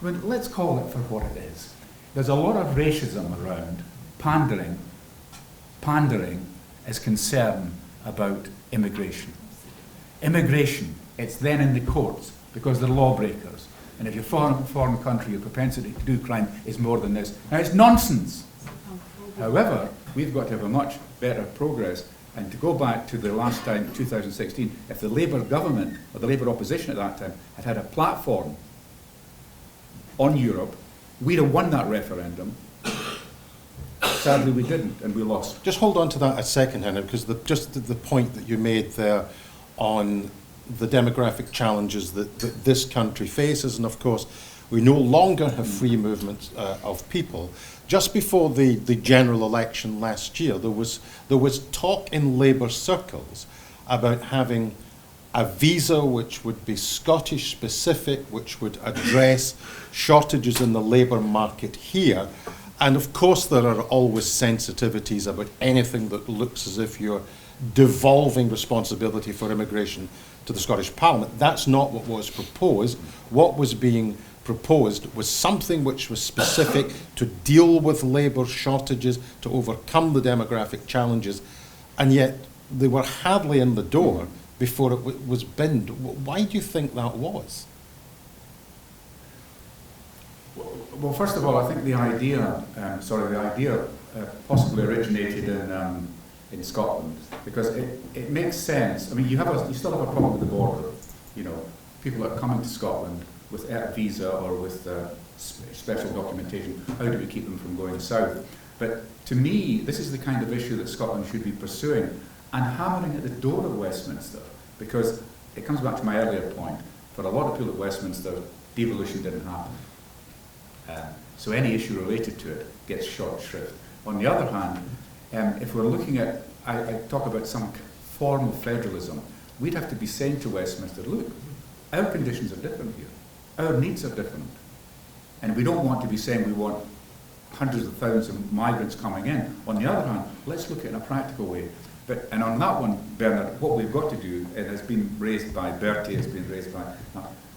mean, let's call it for what it is. There's a lot of racism around, pandering as concern about immigration. Immigration, it's then in the courts because they're lawbreakers. And if you're foreign country, your propensity to do crime is more than this. Now, it's nonsense. However, we've got to have a much better progress. And to go back to the last time, 2016, if the Labour government, or the Labour opposition at that time, had had a platform on Europe, we'd have won that referendum. sadly we didn't, and we lost. Just hold on to that a second, Henry, because the point that you made there on the demographic challenges that this country faces, and of course we no longer have free movement of people. Just before the general election last year, there was talk in Labour circles about having a visa which would be Scottish specific, which would address shortages in the labour market here. And of course there are always sensitivities about anything that looks as if you're devolving responsibility for immigration to the Scottish Parliament. That's not what was proposed. What was being proposed was something which was specific to deal with labour shortages, to overcome the demographic challenges, and yet they were hardly in the door before it was binned. Why do you think that was? Well, first of all, I think the idea possibly originated in Scotland, because it makes sense. I mean, you still have a problem with the border. You know, people that are coming to Scotland with a visa or with special documentation, how do we keep them from going south? But to me, this is the kind of issue that Scotland should be pursuing and hammering at the door of Westminster, because it comes back to my earlier point. For a lot of people at Westminster, devolution didn't happen. So any issue related to it gets short shrift. On the other hand, if we're looking at, I talk about some form of federalism, we'd have to be saying to Westminster, look, our conditions are different here. Our needs are different. And we don't want to be saying we want hundreds of thousands of migrants coming in. On the other hand, let's look at it in a practical way. And on that one, Bernard, what we've got to do, and has been raised by Bertie, has been raised by,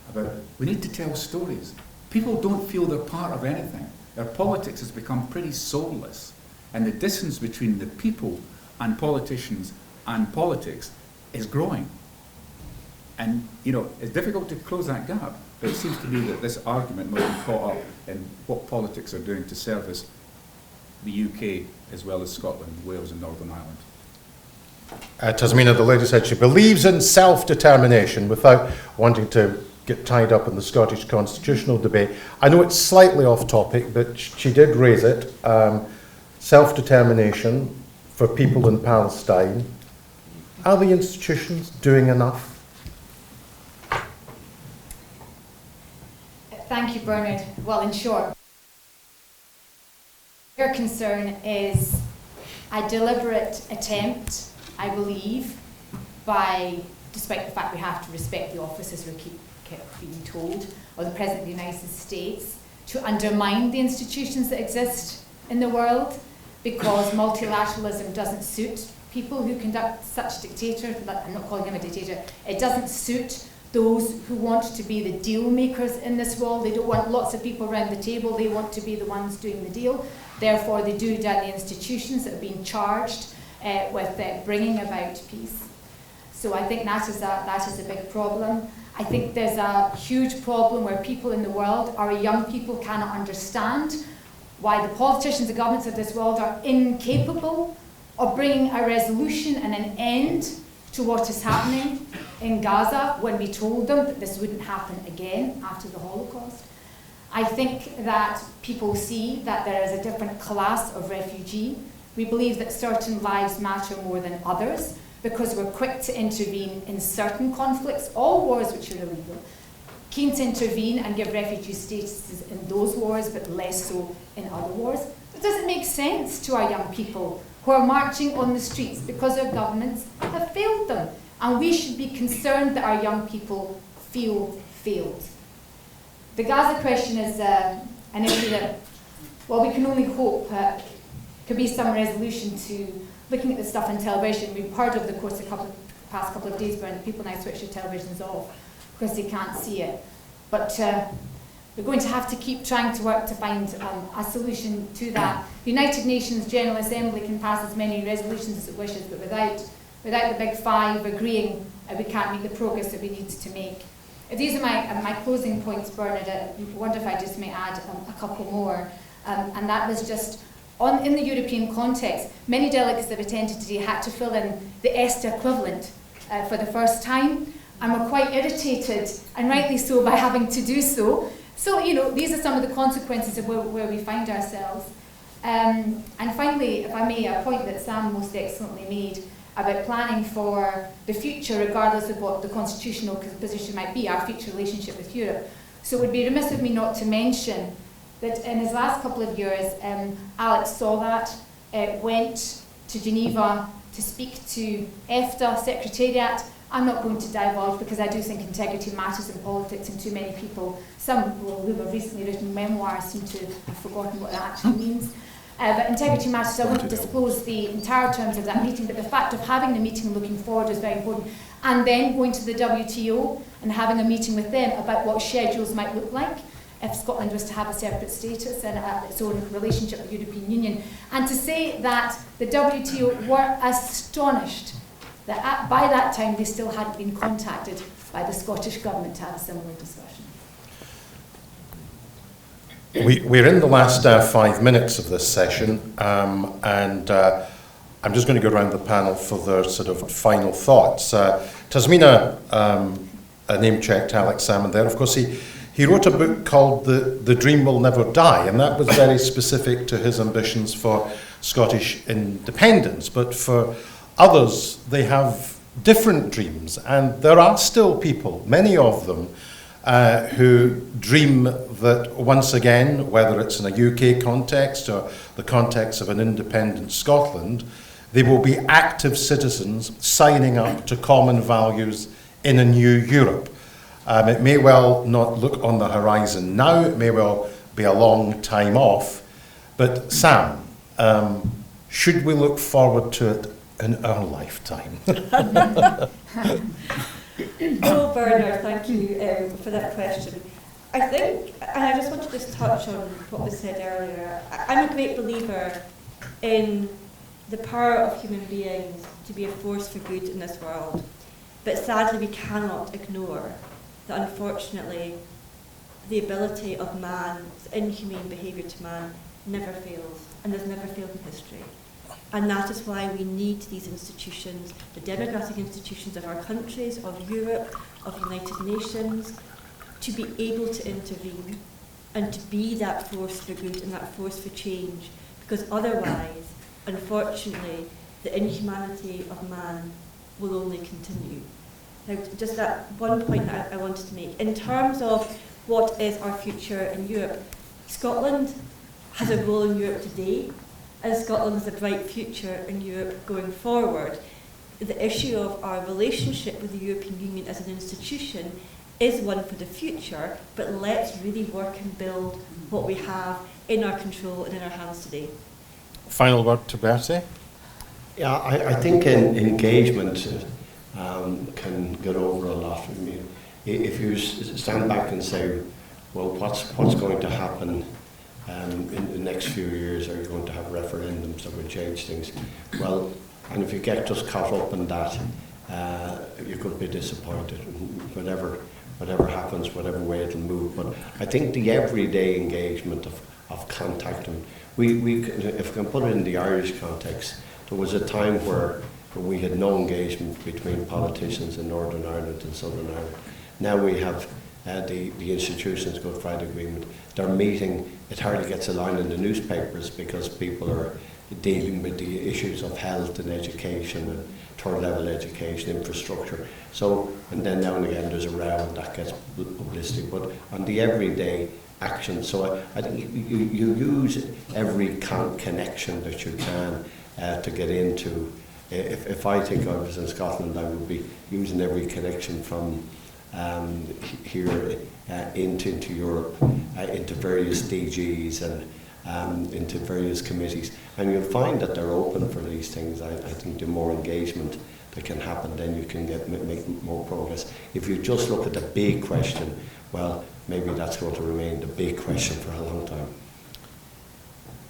about, we need to tell stories. People don't feel they're part of anything. Our politics has become pretty soulless. And the distance between the people and politicians and politics is growing. And, you know, it's difficult to close that gap, but it seems to me that this argument might be caught up in what politics are doing to service the UK as well as Scotland, Wales and Northern Ireland. Tasmina, the lady said she believes in self-determination without wanting to get tied up in the Scottish constitutional debate. I know it's slightly off topic, but she did raise it. Self-determination for people in Palestine. Are the institutions doing enough? Thank you, Bernard. Well, in short, your concern is a deliberate attempt, I believe, despite the fact we have to respect the officers we keep being told, or the President of the United States, to undermine the institutions that exist in the world, because multilateralism doesn't suit people who conduct such dictators. I'm not calling him a dictator. It doesn't suit those who want to be the deal makers in this world. They don't want lots of people around the table. They want to be the ones doing the deal. Therefore, they do down the institutions that have been charged with bringing about peace. So I think that is a big problem. I think there's a huge problem where people in the world, our young people, cannot understand why the politicians, the governments of this world are incapable of bringing a resolution and an end to what is happening in Gaza, when we told them that this wouldn't happen again after the Holocaust. I think that people see that there is a different class of refugee. We believe that certain lives matter more than others because we're quick to intervene in certain conflicts, all wars which are illegal, keen to intervene and give refugee statuses in those wars, but less so in other wars. It doesn't make sense to our young people who are marching on the streets because our governments have failed them. And we should be concerned that our young people feel failed. The Gaza question is an issue that, well, we can only hope could be some resolution to looking at this stuff on television. We've heard over the course of the past couple of days where people now switch their televisions off because they can't see it. But we're going to have to keep trying to work to find a solution to that. The United Nations General Assembly can pass as many resolutions as it wishes, but without the big five agreeing, we can't make the progress that we need to make. These are my closing points, Bernard. I wonder if I just may add a couple more. And that was just, in the European context, many delegates that attended today had to fill in the ESTA equivalent for the first time, and were quite irritated, and rightly so, by having to do so. So, you know, these are some of the consequences of where we find ourselves. And finally, if I may, a point that Sam most excellently made about planning for the future, regardless of what the constitutional position might be, our future relationship with Europe. So it would be remiss of me not to mention that in his last couple of years, Alex saw that, went to Geneva to speak to EFTA Secretariat. I'm not going to divulge because I do think integrity matters in politics, and too many people, some who have recently written memoirs, seem to have forgotten what that actually means. But integrity matters, so I won't disclose the entire terms of that meeting, but the fact of having the meeting and looking forward is very important. And then going to the WTO and having a meeting with them about what schedules might look like if Scotland was to have a separate status and its own relationship with the European Union. And to say that the WTO were astonished that by that time they still hadn't been contacted by the Scottish Government to have a similar discussion. We're in the last 5 minutes of this session, and I'm just going to go around the panel for their sort of final thoughts. Tasmina name-checked Alex Salmond there. Of course, he wrote a book called The Dream Will Never Die, and that was very specific to his ambitions for Scottish independence. But for others, they have different dreams, and there are still people, many of them, who dream that once again, whether it's in a UK context or the context of an independent Scotland, they will be active citizens signing up to common values in a new Europe. It may well not look on the horizon now, it may well be a long time off, but Sam, should we look forward to it in our lifetime? Oh, Bernard, thank you for that question. I think, and I just want to just touch on what was said earlier, I'm a great believer in the power of human beings to be a force for good in this world. But sadly, we cannot ignore that, unfortunately, the ability of man's inhumane behaviour to man never fails, and has never failed in history. And that is why we need these institutions, the democratic institutions of our countries, of Europe, of the United Nations, to be able to intervene and to be that force for good and that force for change. Because otherwise, unfortunately, the inhumanity of man will only continue. Now, just that one point that I wanted to make. In terms of what is our future in Europe, Scotland has a role in Europe today, and Scotland has a bright future in Europe going forward. The issue of our relationship with the European Union as an institution is one for the future, but let's really work and build what we have in our control and in our hands today. Final word to Bertie. Yeah, I think engagement can get over a lot. I mean, if you stand back and say, well, what's going to happen in the next few years? Are you going to have referendums that will change things? Well, and if you get just caught up in that, you could be disappointed. Whatever happens, whatever way it'll move. But I think the everyday engagement of contact, and if we can put it in the Irish context, there was a time where we had no engagement between politicians in Northern Ireland and Southern Ireland. Now we have the institutions, Good Friday Agreement. They're meeting, it hardly gets a line in the newspapers because people are dealing with the issues of health and education and third level education, infrastructure. So, and then now and again there's a row and that gets publicity, but on the everyday action, so I think you use every connection that you can to get into. If I think I was in Scotland, I would be using every connection from here into Europe, into various DGs and into various committees, and you'll find that they're open for these things. I think the more engagement that can happen, then you can make more progress. If you just look at the big question, well, maybe that's going to remain the big question for a long time.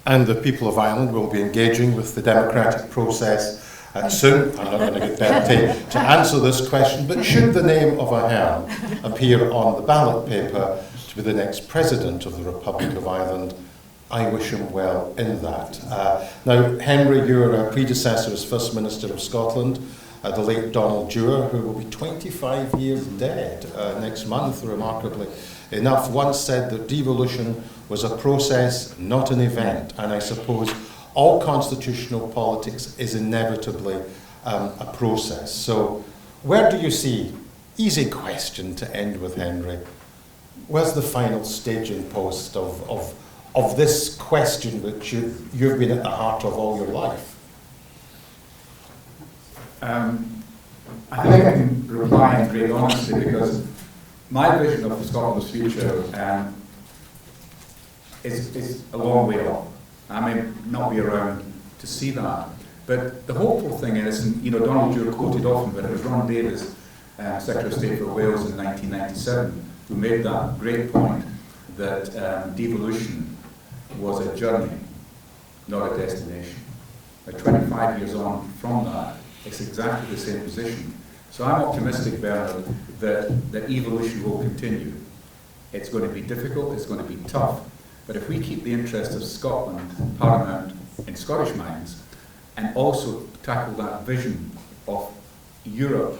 And the people of Ireland will be engaging with the democratic process soon. I'm not going to get Bertie to answer this question, but should the name of Ahern appear on the ballot paper to be the next president of the Republic of Ireland, I wish him well in that. Now, Henry, your predecessor as First Minister of Scotland, the late Donald Dewar, who will be 25 years dead next month, remarkably enough, once said that devolution was a process, not an event. And I suppose all constitutional politics is inevitably a process. So where do you see, easy question to end with, Henry, where's the final staging post of this question which you've been at the heart of all your life? I think I can reply in great honesty, because my vision of Scotland's future is a long way off. I may not be around to see that. But the hopeful thing is, and Donald Dewar quoted often, but it was Ron Davies, Secretary of State for Wales in 1997, who made that great point that devolution was a journey, not a destination. 25 years on from that, it's exactly the same position. So I'm optimistic, Bernard, that evolution will continue. It's going to be difficult, it's going to be tough, but if we keep the interest of Scotland paramount in Scottish minds, and also tackle that vision of Europe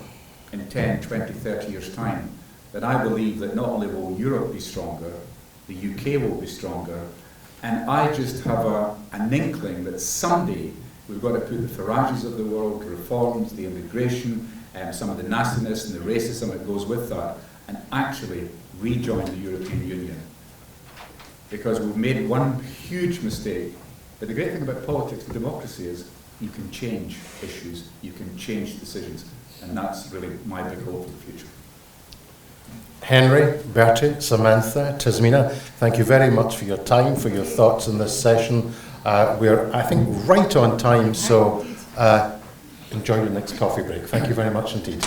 in 10, 20, 30 years' time, then I believe that not only will Europe be stronger, the UK will be stronger, and I just have an inkling that someday we've got to put the Farages of the world, the reforms, the immigration, some of the nastiness and the racism that goes with that, and actually rejoin the European Union. Because we've made one huge mistake. But the great thing about politics and democracy is you can change issues, you can change decisions, and that's really my big hope for the future. Henry, Bertie, Samantha, Tasmina, thank you very much for your time, for your thoughts in this session. We're, I think, right on time, so enjoy your next coffee break. Thank you very much indeed.